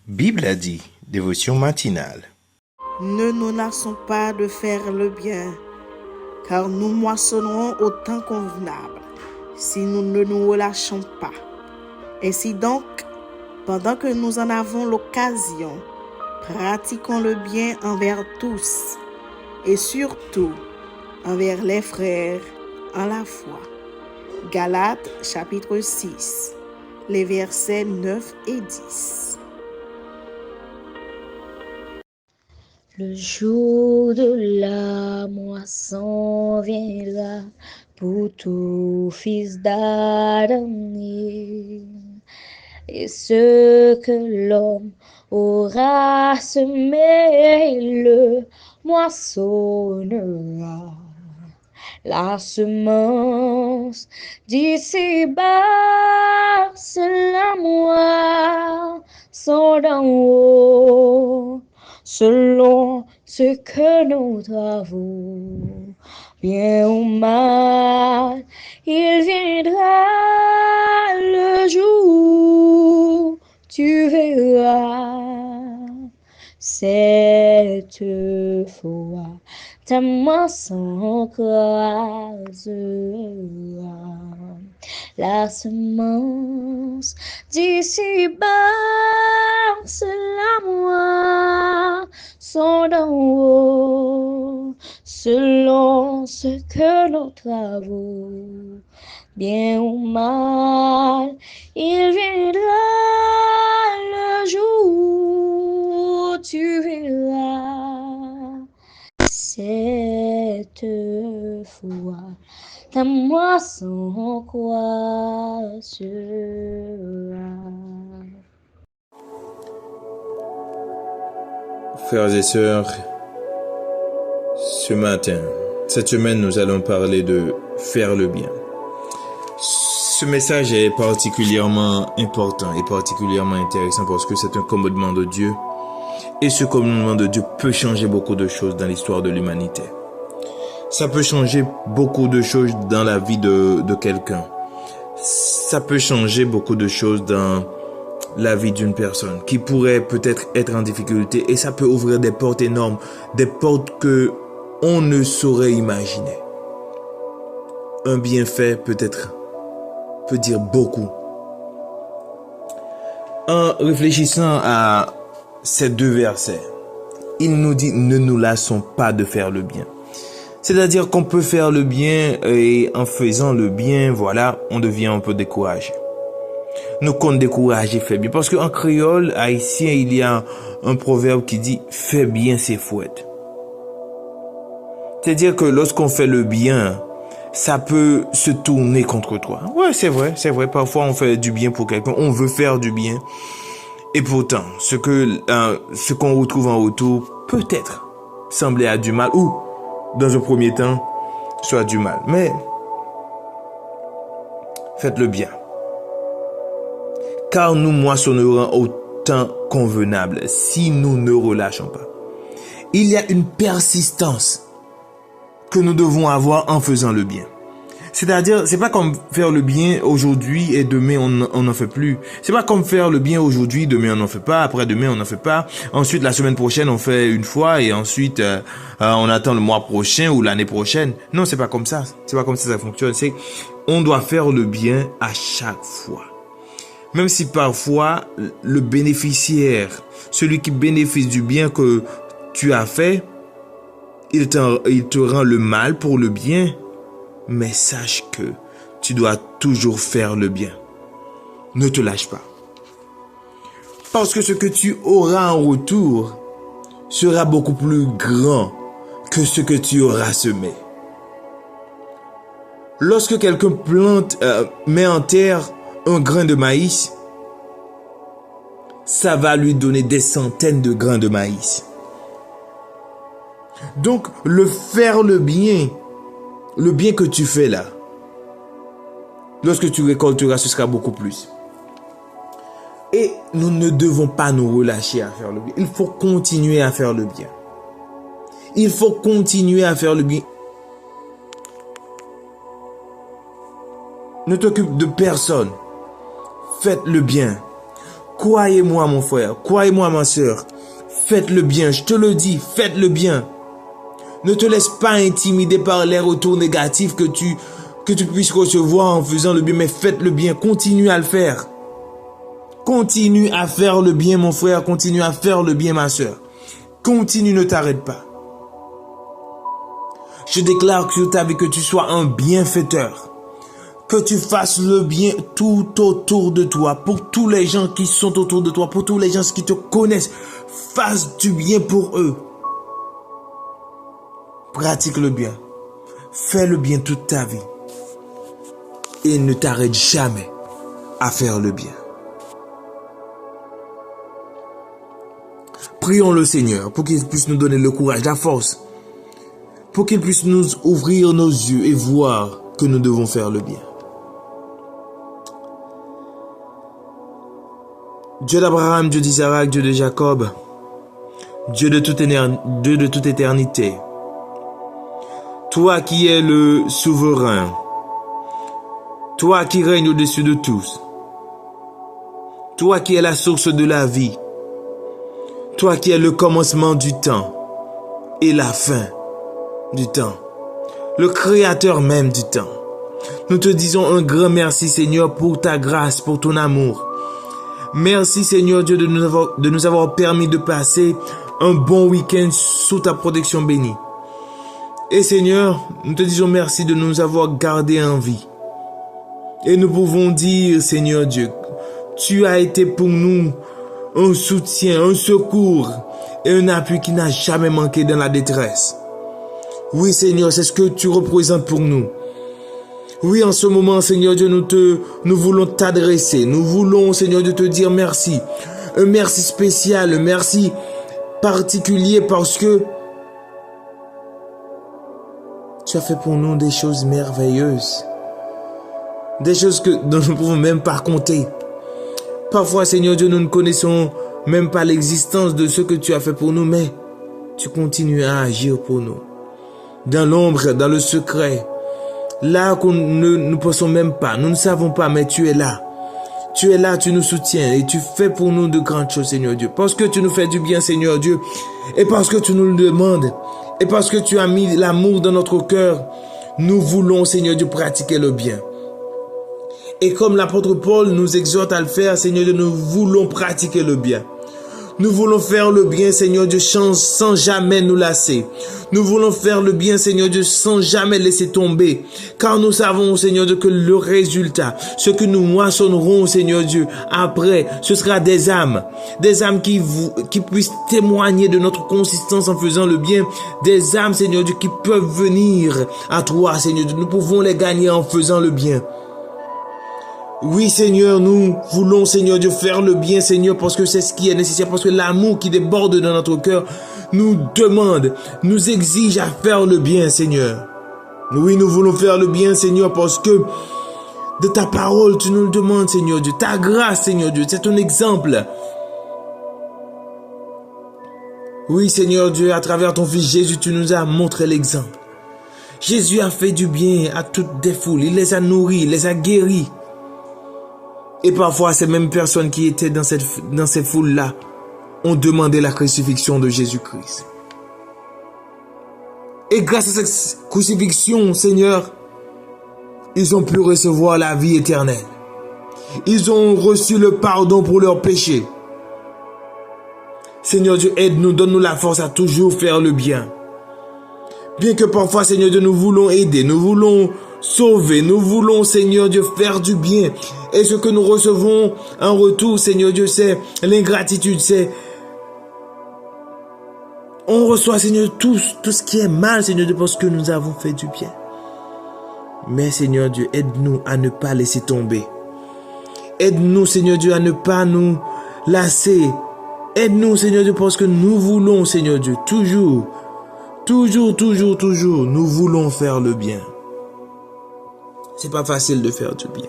Bible a dit, dévotion matinale. Ne nous lassons pas de faire le bien, car nous moissonnerons au temps convenable, si nous ne nous relâchons pas. Ainsi donc, pendant que nous en avons l'occasion, pratiquons le bien envers tous, et surtout envers les frères en la foi. Galates chapitre 6, les versets 9 et 10. Le jour de la moisson viendra pour tout fils d'Adam. Et ce que l'homme aura semé, le moissonnera. La semence d'ici-bas, c'est la moisson d'en haut. Selon ce que nous travaux, bien ou mal, il viendra le jour, tu verras, cette fois, ta moisson croisera. La semence d'ici-bas, c'est la moisson d'en haut, selon ce que nos travaux, bien ou mal, il viendra le jour, tu verras, cette fois, ta moisson croissera. Frères et sœurs, ce matin, cette semaine, nous allons parler de faire le bien. Ce message est particulièrement important et particulièrement intéressant parce que c'est un commandement de Dieu. Et ce commandement de Dieu peut changer beaucoup de choses dans l'histoire de l'humanité. Ça peut changer beaucoup de choses dans la vie de quelqu'un. Ça peut changer beaucoup de choses dans la vie d'une personne qui pourrait peut-être être en difficulté, et ça peut ouvrir des portes énormes, des portes que on ne saurait imaginer. Un bienfait peut dire beaucoup. En réfléchissant à ces deux versets, il nous dit ne nous lassons pas de faire le bien. C'est-à-dire qu'on peut faire le bien et en faisant le bien, voilà, on devient un peu découragé. Nous compte décourager, fait bien. Parce qu'en créole haïtien, il y a un proverbe qui dit fais bien c'est fouette. C'est-à-dire que lorsqu'on fait le bien, ça peut se tourner contre toi. Ouais, c'est vrai. Parfois, on fait du bien pour quelqu'un, on veut faire du bien. Et pourtant, ce qu'on retrouve en retour, peut-être sembler à du mal, ou, dans un premier temps, soit du mal. Mais, faites le bien. Car nous moissonnerons au temps convenable si nous ne relâchons pas. Il y a une persistance que nous devons avoir en faisant le bien. C'est-à-dire, c'est pas comme faire le bien aujourd'hui et demain on n'en fait plus. C'est pas comme faire le bien aujourd'hui, demain on n'en fait pas, après-demain on n'en fait pas. Ensuite, la semaine prochaine on fait une fois et ensuite on attend le mois prochain ou l'année prochaine. Non, c'est pas comme ça. C'est pas comme ça fonctionne. C'est on doit faire le bien à chaque fois. Même si parfois le bénéficiaire, celui qui bénéficie du bien que tu as fait, il te rend le mal pour le bien. Mais sache que tu dois toujours faire le bien. Ne te lâche pas. Parce que ce que tu auras en retour sera beaucoup plus grand que ce que tu auras semé. Lorsque quelqu'un met en terre un grain de maïs, ça va lui donner des centaines de grains de maïs. Donc, faire le bien que tu fais là, lorsque tu récolteras, ce sera beaucoup plus. Et nous ne devons pas nous relâcher à faire le bien. Il faut continuer à faire le bien. Il faut continuer à faire le bien. Ne t'occupe de personne. Faites le bien. Croyez-moi, mon frère, croyez-moi, ma sœur. Faites le bien, je te le dis, faites le bien. Ne te laisse pas intimider par les retours négatifs que tu puisses recevoir en faisant le bien, mais faites le bien, continue à le faire. Continue à faire le bien, mon frère, continue à faire le bien, ma sœur. Continue, ne t'arrête pas. Je déclare sur ta vie que tu sois un bienfaiteur. Que tu fasses le bien tout autour de toi, pour tous les gens qui sont autour de toi, pour tous les gens qui te connaissent. Fasse du bien pour eux. Pratique le bien. Fais le bien toute ta vie. Et ne t'arrête jamais à faire le bien. Prions le Seigneur pour qu'il puisse nous donner le courage, la force, pour qu'il puisse nous ouvrir nos yeux et voir que nous devons faire le bien. Dieu d'Abraham, Dieu d'Isaac, Dieu de Jacob, Dieu de toute éternité, toi qui es le souverain, toi qui règnes au-dessus de tous, toi qui es la source de la vie, toi qui es le commencement du temps et la fin du temps, le créateur même du temps. Nous te disons un grand merci, Seigneur, pour ta grâce, pour ton amour. Merci, Seigneur Dieu, de nous avoir permis de passer un bon week-end sous ta protection bénie. Et Seigneur, nous te disons merci de nous avoir gardés en vie. Et nous pouvons dire, Seigneur Dieu, tu as été pour nous un soutien, un secours et un appui qui n'a jamais manqué dans la détresse. Oui, Seigneur, c'est ce que tu représentes pour nous. Oui, en ce moment, Seigneur Dieu, nous voulons t'adresser. Nous voulons, Seigneur Dieu, te dire merci. Un merci spécial, un merci particulier parce que tu as fait pour nous des choses merveilleuses. Des choses dont nous ne pouvons même pas compter. Parfois, Seigneur Dieu, nous ne connaissons même pas l'existence de ce que tu as fait pour nous, mais tu continues à agir pour nous. Dans l'ombre, dans le secret, là qu'on ne pensons même pas, nous ne savons pas, mais tu es là. Tu es là, tu nous soutiens et tu fais pour nous de grandes choses, Seigneur Dieu. Parce que tu nous fais du bien, Seigneur Dieu, et parce que tu nous le demandes, et parce que tu as mis l'amour dans notre cœur, nous voulons, Seigneur Dieu, pratiquer le bien. Et comme l'apôtre Paul nous exhorte à le faire, Seigneur Dieu, nous voulons pratiquer le bien. Nous voulons faire le bien, Seigneur Dieu, sans jamais nous lasser. Nous voulons faire le bien, Seigneur Dieu, sans jamais laisser tomber. Car nous savons, Seigneur Dieu, que le résultat, ce que nous moissonnerons, Seigneur Dieu, après, ce sera des âmes. Des âmes qui puissent témoigner de notre consistance en faisant le bien. Des âmes, Seigneur Dieu, qui peuvent venir à toi, Seigneur Dieu. Nous pouvons les gagner en faisant le bien. Oui, Seigneur, nous voulons, Seigneur Dieu, faire le bien, Seigneur, parce que c'est ce qui est nécessaire, parce que l'amour qui déborde dans notre cœur nous demande, nous exige à faire le bien, Seigneur. Oui, nous voulons faire le bien, Seigneur, parce que de ta parole, tu nous le demandes, Seigneur Dieu. Ta grâce, Seigneur Dieu, c'est ton exemple. Oui, Seigneur Dieu, à travers ton Fils Jésus, tu nous as montré l'exemple. Jésus a fait du bien à toutes des foules. Il les a nourris, il les a guéris. Et parfois, ces mêmes personnes qui étaient dans ces foules-là ont demandé la crucifixion de Jésus-Christ. Et grâce à cette crucifixion, Seigneur, ils ont pu recevoir la vie éternelle. Ils ont reçu le pardon pour leurs péchés. Seigneur Dieu, aide-nous, donne-nous la force à toujours faire le bien. Bien que parfois, Seigneur Dieu, nous voulons aider, nous voulons sauver, nous voulons, Seigneur Dieu, faire du bien. Et ce que nous recevons en retour, Seigneur Dieu, c'est l'ingratitude, on reçoit, Seigneur, tout ce qui est mal, Seigneur Dieu, parce que nous avons fait du bien. Mais, Seigneur Dieu, aide-nous à ne pas laisser tomber. Aide-nous, Seigneur Dieu, à ne pas nous lasser. Aide-nous, Seigneur Dieu, parce que nous voulons, Seigneur Dieu, toujours, nous voulons faire le bien. C'est pas facile de faire du bien.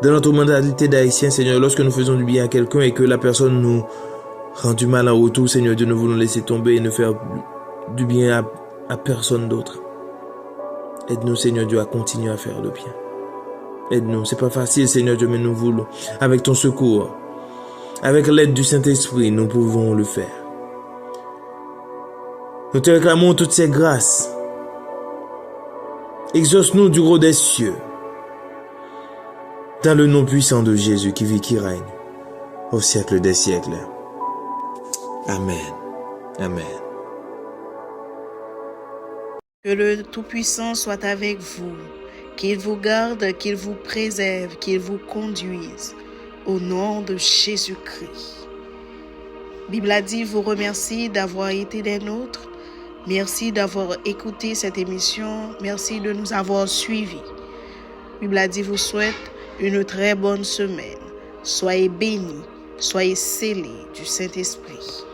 Dans notre mentalité d'haïtien, Seigneur, lorsque nous faisons du bien à quelqu'un et que la personne nous rend du mal en retour, Seigneur Dieu, nous voulons laisser tomber et ne faire du bien à personne d'autre. Aide-nous, Seigneur Dieu, à continuer à faire le bien. Aide-nous. C'est pas facile, Seigneur Dieu, mais nous voulons, avec ton secours, Avec l'aide du Saint-Esprit, nous pouvons le faire. Nous te réclamons toutes ces grâces. Exauce-nous du gros des cieux. Dans le nom puissant de Jésus qui vit, qui règne au siècle des siècles. Amen. Amen. Que le Tout-Puissant soit avec vous, qu'il vous garde, qu'il vous préserve, qu'il vous conduise. Au nom de Jésus-Christ. Bible a dit, vous remercie d'avoir été des nôtres. Merci d'avoir écouté cette émission. Merci de nous avoir suivis. Bible a dit, vous souhaite une très bonne semaine. Soyez bénis, soyez scellés du Saint-Esprit.